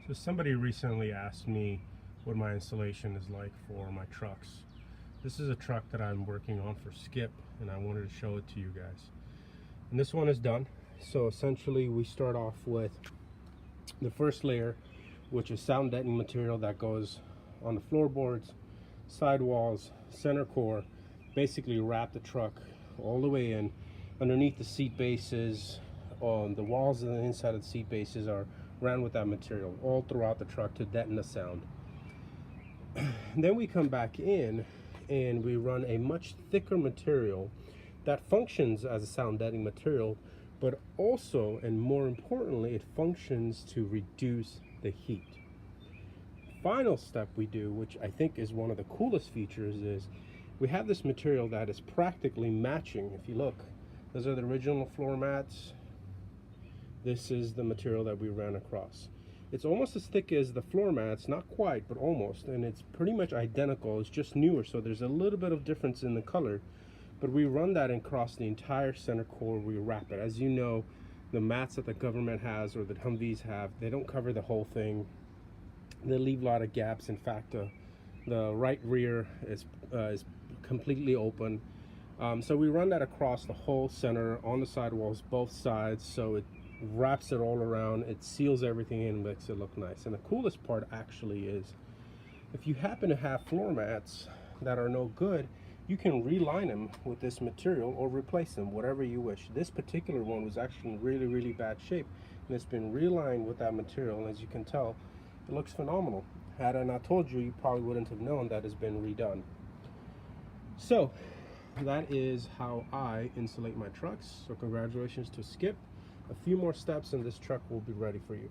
So somebody recently asked me what my installation is like for my trucks. This is a truck that I'm working on for Skip, and I wanted to show it to you guys. And this one is done. So essentially we start off with the first layer, which is sound deadening material that goes on the floorboards, sidewalls, center core, basically wrap the truck all the way in. Underneath the seat bases, on the walls and the inside of the seat bases are ran with that material all throughout the truck to deaden the sound. Then we come back in and we run a much thicker material that functions as a sound deadening material, but also, and more importantly, it functions to reduce the heat. Final step we do, which I think is one of the coolest features, is we have this material that is practically matching. If you look, those are the original floor mats. This is the material that we ran across. It's almost as thick as the floor mats, not quite, but almost, and it's pretty much identical. It's just newer, so there's a little bit of difference in the color, but we run that across the entire center core. We wrap it. As you know, the mats that the government has or that Humvees have, they don't cover the whole thing. They leave a lot of gaps. In fact, the right rear is completely open. So we run that across the whole center, on the sidewalls, both sides, so it wraps it all around. It seals everything in and makes it look nice. And the coolest part actually is, if you happen to have floor mats that are no good, you can reline them with this material or replace them, whatever you wish. This particular one was actually in really bad shape, and it's been relined with that material, and as you can tell, it looks phenomenal. Had I not told you, you probably wouldn't have known that it's been redone. So that is how I insulate my trucks. So congratulations to Skip. A few more steps and this truck will be ready for you.